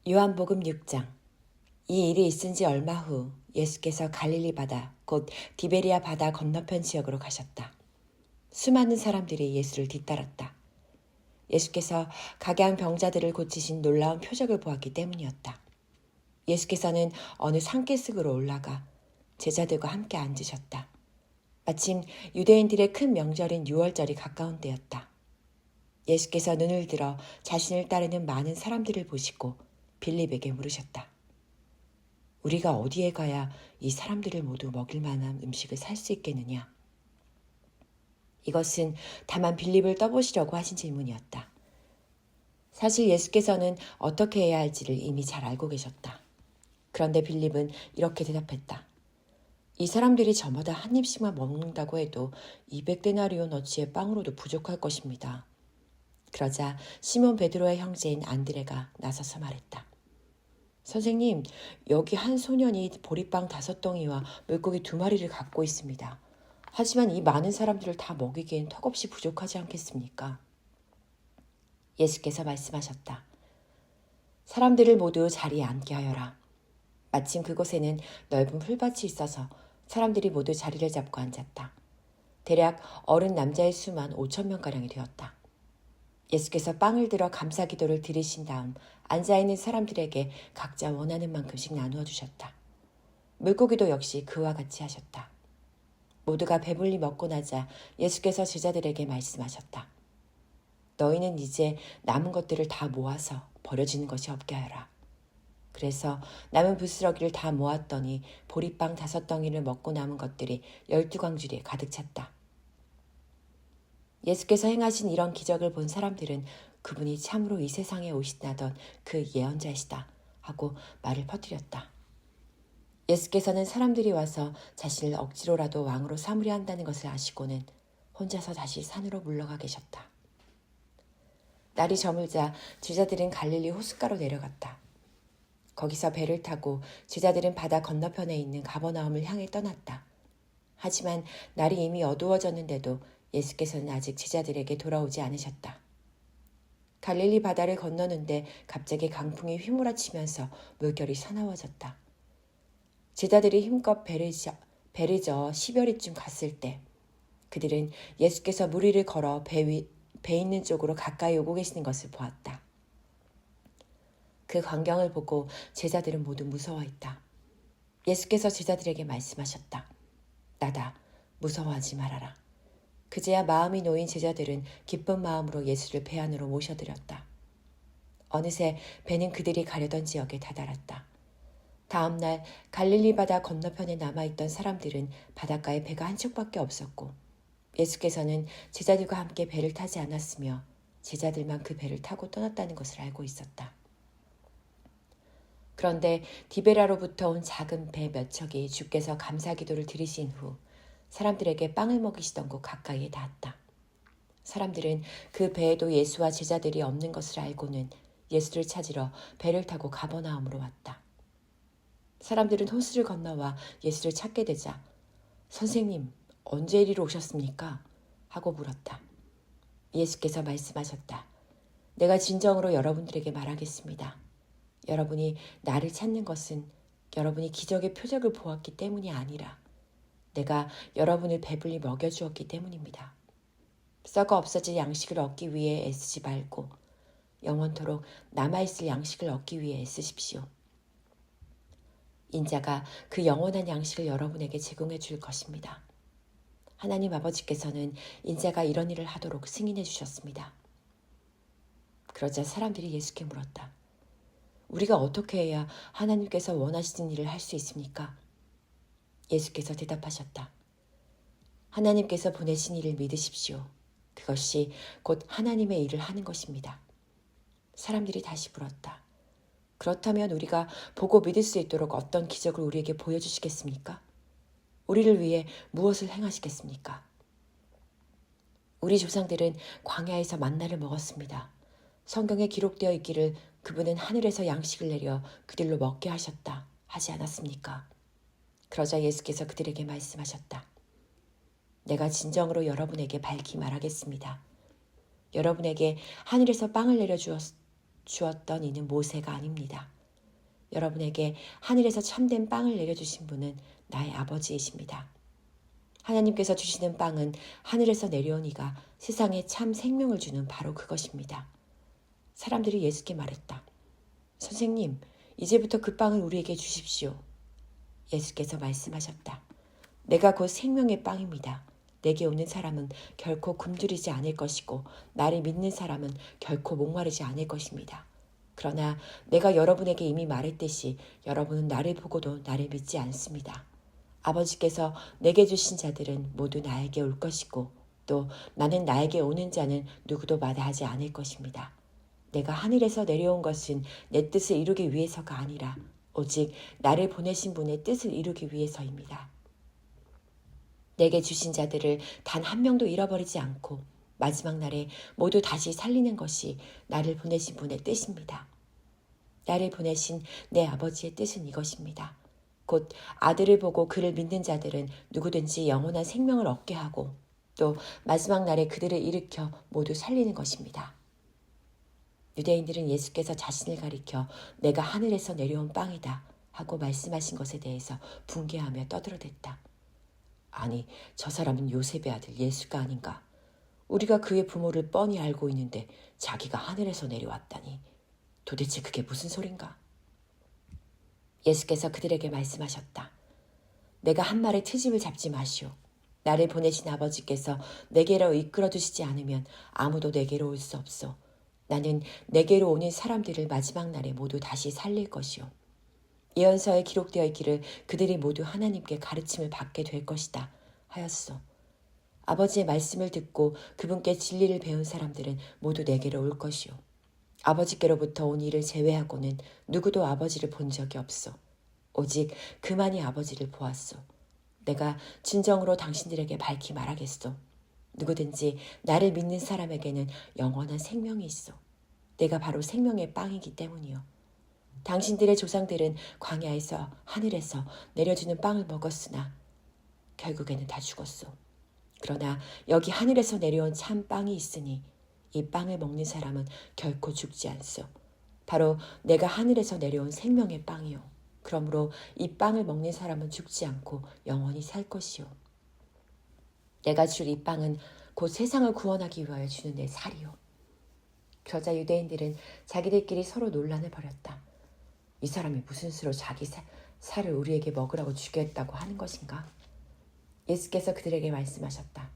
요한복음 6장. 이 일이 있은 지 얼마 후 예수께서 갈릴리 바다 곧 디베리아 바다 건너편 지역으로 가셨다. 수많은 사람들이 예수를 뒤따랐다. 예수께서 각양 병자들을 고치신 놀라운 표적을 보았기 때문이었다. 예수께서는 어느 산기슭으로 올라가 제자들과 함께 앉으셨다. 마침 유대인들의 큰 명절인 유월절이 가까운 때였다. 예수께서 눈을 들어 자신을 따르는 많은 사람들을 보시고 빌립에게 물으셨다. 우리가 어디에 가야 이 사람들을 모두 먹일 만한 음식을 살 수 있겠느냐? 이것은 다만 빌립을 떠보시려고 하신 질문이었다. 사실 예수께서는 어떻게 해야 할지를 이미 잘 알고 계셨다. 그런데 빌립은 이렇게 대답했다. 이 사람들이 저마다 한 입씩만 먹는다고 해도 200데나리온어치의 빵으로도 부족할 것입니다. 그러자 시몬 베드로의 형제인 안드레가 나서서 말했다. 선생님, 여기 한 소년이 보리빵 5덩이와 물고기 2마리를 갖고 있습니다. 하지만 이 많은 사람들을 다 먹이기엔 턱없이 부족하지 않겠습니까? 예수께서 말씀하셨다. 사람들을 모두 자리에 앉게 하여라. 마침 그곳에는 넓은 풀밭이 있어서 사람들이 모두 자리를 잡고 앉았다. 대략 어른 남자의 수만 5,000명가량이 되었다. 예수께서 빵을 들어 감사 기도를 드리신 다음 앉아있는 사람들에게 각자 원하는 만큼씩 나누어 주셨다. 물고기도 역시 그와 같이 하셨다. 모두가 배불리 먹고 나자 예수께서 제자들에게 말씀하셨다. 너희는 이제 남은 것들을 다 모아서 버려지는 것이 없게 하여라. 그래서 남은 부스러기를 다 모았더니 보리빵 5덩이를 먹고 남은 것들이 12광주리에 가득 찼다. 예수께서 행하신 이런 기적을 본 사람들은 그분이 참으로 이 세상에 오신다던 그 예언자이시다 하고 말을 퍼뜨렸다. 예수께서는 사람들이 와서 자신을 억지로라도 왕으로 삼으려 한다는 것을 아시고는 혼자서 다시 산으로 물러가 계셨다. 날이 저물자 제자들은 갈릴리 호숫가로 내려갔다. 거기서 배를 타고 제자들은 바다 건너편에 있는 가버나움을 향해 떠났다. 하지만 날이 이미 어두워졌는데도 예수께서는 아직 제자들에게 돌아오지 않으셨다. 갈릴리 바다를 건너는데 갑자기 강풍이 휘몰아치면서 물결이 사나워졌다. 제자들이 힘껏 배를 저어 10여리쯤 갔을 때 그들은 예수께서 물 위를 걸어 배 있는 쪽으로 가까이 오고 계시는 것을 보았다. 그 광경을 보고 제자들은 모두 무서워했다. 예수께서 제자들에게 말씀하셨다. 나다, 무서워하지 말아라. 그제야 마음이 놓인 제자들은 기쁜 마음으로 예수를 배 안으로 모셔들였다. 어느새 배는 그들이 가려던 지역에 다다랐다. 다음 날 갈릴리 바다 건너편에 남아있던 사람들은 바닷가에 배가 한 척밖에 없었고 예수께서는 제자들과 함께 배를 타지 않았으며 제자들만 그 배를 타고 떠났다는 것을 알고 있었다. 그런데 디베라로부터 온 작은 배 몇 척이 주께서 감사 기도를 드리신 후 사람들에게 빵을 먹이시던 곳 가까이에 닿았다. 사람들은 그 배에도 예수와 제자들이 없는 것을 알고는 예수를 찾으러 배를 타고 가버나움으로 왔다. 사람들은 호수를 건너와 예수를 찾게 되자 선생님, 언제 이리로 오셨습니까? 하고 물었다. 예수께서 말씀하셨다. 내가 진정으로 여러분들에게 말하겠습니다. 여러분이 나를 찾는 것은 여러분이 기적의 표적을 보았기 때문이 아니라 내가 여러분을 배불리 먹여주었기 때문입니다. 썩어 없어질 양식을 얻기 위해 애쓰지 말고 영원토록 남아있을 양식을 얻기 위해 애쓰십시오. 인자가 그 영원한 양식을 여러분에게 제공해 줄 것입니다. 하나님 아버지께서는 인자가 이런 일을 하도록 승인해 주셨습니다. 그러자 사람들이 예수께 물었다. 우리가 어떻게 해야 하나님께서 원하시는 일을 할 수 있습니까? 예수께서 대답하셨다. 하나님께서 보내신 일을 믿으십시오. 그것이 곧 하나님의 일을 하는 것입니다. 사람들이 다시 물었다. 그렇다면 우리가 보고 믿을 수 있도록 어떤 기적을 우리에게 보여주시겠습니까? 우리를 위해 무엇을 행하시겠습니까? 우리 조상들은 광야에서 만나를 먹었습니다. 성경에 기록되어 있기를 그분은 하늘에서 양식을 내려 그들로 먹게 하셨다 하지 않았습니까? 그러자 예수께서 그들에게 말씀하셨다. 내가 진정으로 여러분에게 밝히 말하겠습니다. 여러분에게 하늘에서 빵을 내려 주었던 이는 모세가 아닙니다. 여러분에게 하늘에서 참된 빵을 내려주신 분은 나의 아버지이십니다. 하나님께서 주시는 빵은 하늘에서 내려온 이가 세상에 참 생명을 주는 바로 그것입니다. 사람들이 예수께 말했다. 선생님, 이제부터 그 빵을 우리에게 주십시오. 예수께서 말씀하셨다. 내가 곧 생명의 빵입니다. 내게 오는 사람은 결코 굶주리지 않을 것이고 나를 믿는 사람은 결코 목마르지 않을 것입니다. 그러나 내가 여러분에게 이미 말했듯이 여러분은 나를 보고도 나를 믿지 않습니다. 아버지께서 내게 주신 자들은 모두 나에게 올 것이고 또 나는 나에게 오는 자는 누구도 마다하지 않을 것입니다. 내가 하늘에서 내려온 것은 내 뜻을 이루기 위해서가 아니라 오직 나를 보내신 분의 뜻을 이루기 위해서입니다. 내게 주신 자들을 단 한 명도 잃어버리지 않고 마지막 날에 모두 다시 살리는 것이 나를 보내신 분의 뜻입니다. 나를 보내신 내 아버지의 뜻은 이것입니다. 곧 아들을 보고 그를 믿는 자들은 누구든지 영원한 생명을 얻게 하고 또 마지막 날에 그들을 일으켜 모두 살리는 것입니다. 유대인들은 예수께서 자신을 가리켜 내가 하늘에서 내려온 빵이다 하고 말씀하신 것에 대해서 붕괴하며 떠들어댔다. 아니, 저 사람은 요셉의 아들 예수가 아닌가? 우리가 그의 부모를 뻔히 알고 있는데 자기가 하늘에서 내려왔다니. 도대체 그게 무슨 소린가? 예수께서 그들에게 말씀하셨다. 내가 한 말의 트집을 잡지 마시오. 나를 보내신 아버지께서 내게로 이끌어 주시지 않으면 아무도 내게로 올 수 없소. 나는 내게로 오는 사람들을 마지막 날에 모두 다시 살릴 것이오. 예언서에 기록되어 있기를 그들이 모두 하나님께 가르침을 받게 될 것이다 하였소. 아버지의 말씀을 듣고 그분께 진리를 배운 사람들은 모두 내게로 올 것이오. 아버지께로부터 온 이를 제외하고는 누구도 아버지를 본 적이 없소. 오직 그만이 아버지를 보았소. 내가 진정으로 당신들에게 밝히 말하겠소. 누구든지 나를 믿는 사람에게는 영원한 생명이 있어. 내가 바로 생명의 빵이기 때문이요. 당신들의 조상들은 광야에서 하늘에서 내려주는 빵을 먹었으나 결국에는 다 죽었소. 그러나 여기 하늘에서 내려온 참 빵이 있으니 이 빵을 먹는 사람은 결코 죽지 않소. 바로 내가 하늘에서 내려온 생명의 빵이요. 그러므로 이 빵을 먹는 사람은 죽지 않고 영원히 살 것이요. 내가 줄 이 빵은 곧 세상을 구원하기 위하여 주는 내 살이요. 그러자 유대인들은 자기들끼리 서로 논란을 벌였다. 이 사람이 무슨 수로 자기 살을 우리에게 먹으라고 주겠다고 하는 것인가? 예수께서 그들에게 말씀하셨다.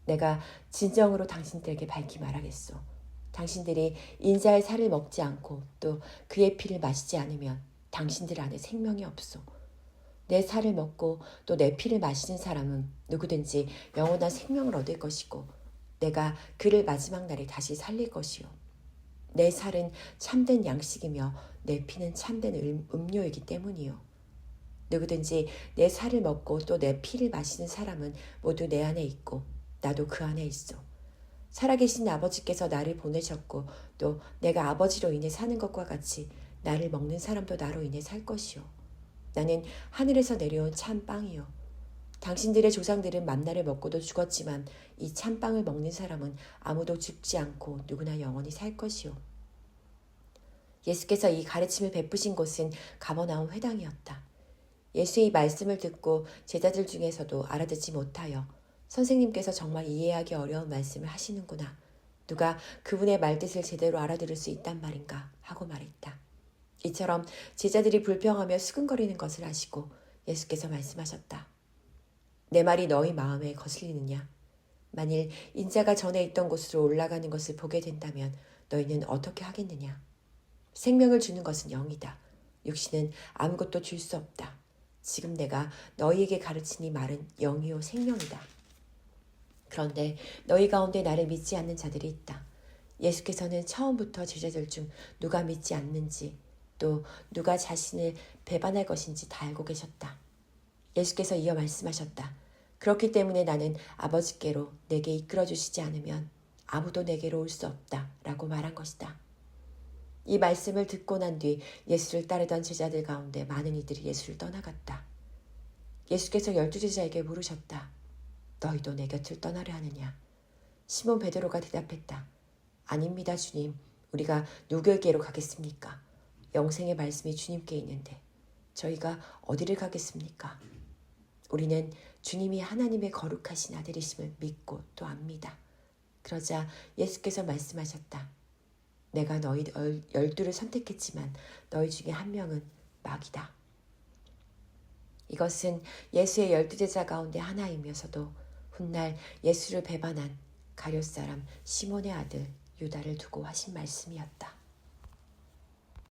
내가 진정으로 당신들에게 밝히 말하겠소. 당신들이 인자의 살을 먹지 않고 또 그의 피를 마시지 않으면 당신들 안에 생명이 없소. 내 살을 먹고 또 내 피를 마시는 사람은 누구든지 영원한 생명을 얻을 것이고 내가 그를 마지막 날에 다시 살릴 것이요. 내 살은 참된 양식이며 내 피는 참된 음료이기 때문이요. 누구든지 내 살을 먹고 또 내 피를 마시는 사람은 모두 내 안에 있고 나도 그 안에 있어. 살아계신 아버지께서 나를 보내셨고 또 내가 아버지로 인해 사는 것과 같이 나를 먹는 사람도 나로 인해 살 것이요. 나는 하늘에서 내려온 참빵이요. 당신들의 조상들은 만나를 먹고도 죽었지만 이 참빵을 먹는 사람은 아무도 죽지 않고 누구나 영원히 살 것이요. 예수께서 이 가르침을 베푸신 곳은 가버나움 회당이었다. 예수의 말씀을 듣고 제자들 중에서도 알아듣지 못하여 선생님께서 정말 이해하기 어려운 말씀을 하시는구나. 누가 그분의 말뜻을 제대로 알아들을 수 있단 말인가 하고 말했다. 이처럼 제자들이 불평하며 수근거리는 것을 아시고 예수께서 말씀하셨다. 내 말이 너희 마음에 거슬리느냐? 만일 인자가 전에 있던 곳으로 올라가는 것을 보게 된다면 너희는 어떻게 하겠느냐? 생명을 주는 것은 영이다. 육신은 아무것도 줄 수 없다. 지금 내가 너희에게 가르친 이 말은 영이요 생명이다. 그런데 너희 가운데 나를 믿지 않는 자들이 있다. 예수께서는 처음부터 제자들 중 누가 믿지 않는지 또 누가 자신을 배반할 것인지 다 알고 계셨다. 예수께서 이어 말씀하셨다. 그렇기 때문에 나는 아버지께로 내게 이끌어 주시지 않으면 아무도 내게로 올 수 없다 라고 말한 것이다. 이 말씀을 듣고 난 뒤 예수를 따르던 제자들 가운데 많은 이들이 예수를 떠나갔다. 예수께서 12제자에게 물으셨다. 너희도 내 곁을 떠나려 하느냐? 시몬 베드로가 대답했다. 아닙니다 주님. 우리가 누구에게로 가겠습니까? 영생의 말씀이 주님께 있는데 저희가 어디를 가겠습니까? 우리는 주님이 하나님의 거룩하신 아들이심을 믿고 또 압니다. 그러자 예수께서 말씀하셨다. 내가 너희 12를 선택했지만 너희 중에 한 명은 마귀다. 이것은 예수의 12제자 가운데 하나이면서도 훗날 예수를 배반한 가룟 사람 시몬의 아들 유다를 두고 하신 말씀이었다.